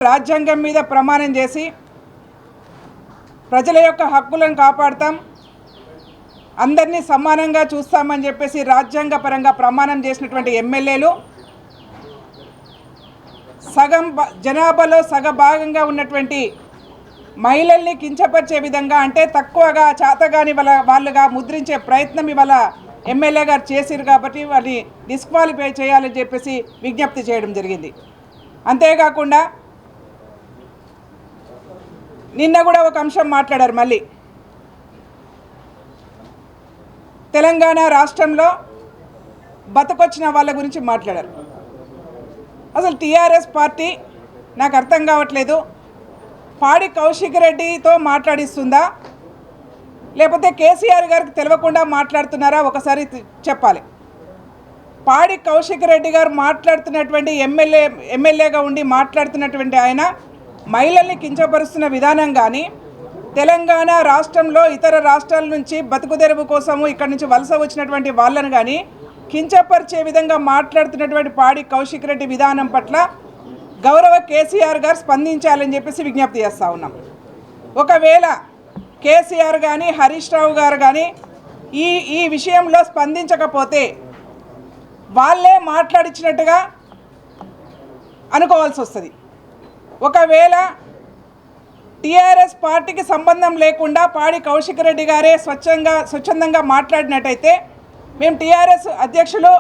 రాజ్యాంగం మీద ప్రమాణం చేసి ప్రజల యొక్క హక్కులను కాపాడతాం, అందరినీ సమానంగా చూస్తామని చెప్పేసి రాజ్యాంగపరంగా ప్రమాణం చేసినటువంటి ఎమ్మెల్యేలు సగం జనాభాలో సగభాగంగా ఉన్నటువంటి మహిళల్ని కించపరిచే విధంగా, అంటే తక్కువగా చేతగాని వాళ్ళుగా ముద్రించే ప్రయత్నం ఇవాళ ఎమ్మెల్యే గారు చేసిరు కాబట్టి వాళ్ళని డిస్క్వాలిఫై చేయాలని చెప్పేసి విజ్ఞప్తి చేయడం జరిగింది. అంతేకాకుండా నిన్న కూడా ఒక అంశం మాట్లాడారు. మళ్ళీ తెలంగాణ రాష్ట్రంలో బతకొచ్చిన వాళ్ళ గురించి మాట్లాడారు. అసలు టీఆర్ఎస్ పార్టీ నాకు అర్థం కావట్లేదు, పాడి కౌశిక్ రెడ్డితో మాట్లాడిస్తుందా లేకపోతే కేసీఆర్ గారికి తెలియకుండా మాట్లాడుతున్నారా ఒకసారి చెప్పాలి. పాడి కౌశిక్ రెడ్డి గారు మాట్లాడుతున్నటువంటి ఎమ్మెల్యేగా ఉండి మాట్లాడుతున్నటువంటి ఆయన మహిళల్ని కించపరుస్తున్న విధానం కానీ, తెలంగాణ రాష్ట్రంలో ఇతర రాష్ట్రాల నుంచి బతుకుదెరువు కోసము ఇక్కడి నుంచి వలస వచ్చినటువంటి వాళ్ళను కానీ కించపరిచే విధంగా మాట్లాడుతున్నటువంటి పాడి కౌశిక్ రెడ్డి విధానం పట్ల గౌరవ కేసీఆర్ గారు స్పందించాలని చెప్పేసి విజ్ఞప్తి చేస్తూ ఉన్నాం. ఒకవేళ కేసీఆర్ కానీ హరీష్ రావు గారు కానీ ఈ విషయంలో స్పందించకపోతే వాళ్ళే మాట్లాడించినట్టుగా అనుకోవాల్సి వస్తుంది. ఒకవేళ టీఆర్ఎస్ పార్టీకి సంబంధం లేకుండా పాడి కౌశిక్ రెడ్డి గారే స్వచ్ఛందంగా మాట్లాడినట్టయితే మేము టీఆర్ఎస్ అధ్యక్షులు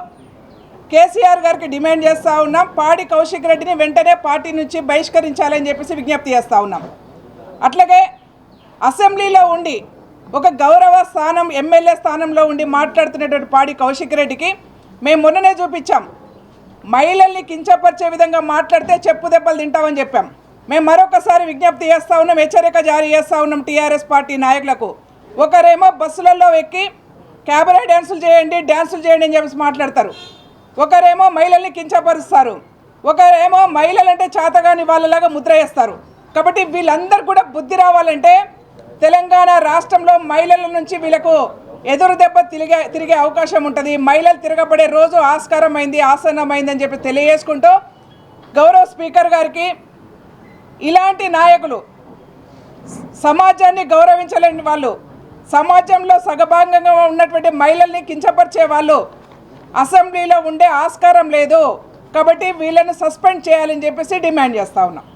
కేసీఆర్ గారికి డిమాండ్ చేస్తూ ఉన్నాం, పాడి కౌశిక్ రెడ్డిని వెంటనే పార్టీ నుంచి బహిష్కరించాలని చెప్పేసి విజ్ఞప్తి చేస్తూ ఉన్నాం. అట్లాగే అసెంబ్లీలో ఉండి ఒక గౌరవ స్థానం ఎమ్మెల్యే స్థానంలో ఉండి మాట్లాడుతున్నటువంటి పాడి కౌశిక్ రెడ్డికి మేము మొన్ననే చూపించాం, మహిళల్ని కించపరిచే విధంగా మాట్లాడితే చెప్పు దెబ్బలు తింటామని చెప్పాం. మేము మరొకసారి విజ్ఞప్తి చేస్తూ ఉన్నాం, హెచ్చరిక జారీ చేస్తూ ఉన్నాం టీఆర్ఎస్ పార్టీ నాయకులకు. ఒకరేమో బస్సులలో ఎక్కి క్యాబరే డ్యాన్సులు చేయండి అని చెప్పేసి మాట్లాడతారు, ఒకరేమో మహిళల్ని కించపరుస్తారు, ఒకరేమో మహిళలంటే చేతగాని వాళ్ళలాగా ముద్ర వేస్తారు. కాబట్టి వీళ్ళందరూ కూడా బుద్ధి రావాలంటే తెలంగాణ రాష్ట్రంలో మహిళల నుంచి వీళ్ళకు ఎదురు దెబ్బ తిరిగే అవకాశం ఉంటుంది. మహిళలు తిరగబడే రోజు ఆసన్నమైందని చెప్పి తెలియజేసుకుంటూ గౌరవ స్పీకర్ గారికి ఇలాంటి నాయకులు సమాజాన్ని గౌరవించలేని వాళ్ళు, సమాజంలో సగభాగంగా ఉన్నటువంటి మహిళల్ని కించపరిచే వాళ్ళు అసెంబ్లీలో ఉండే ఆస్కారం లేదు. కాబట్టి వీళ్ళని సస్పెండ్ చేయాలని చెప్పేసి డిమాండ్ చేస్తూ ఉన్నాం.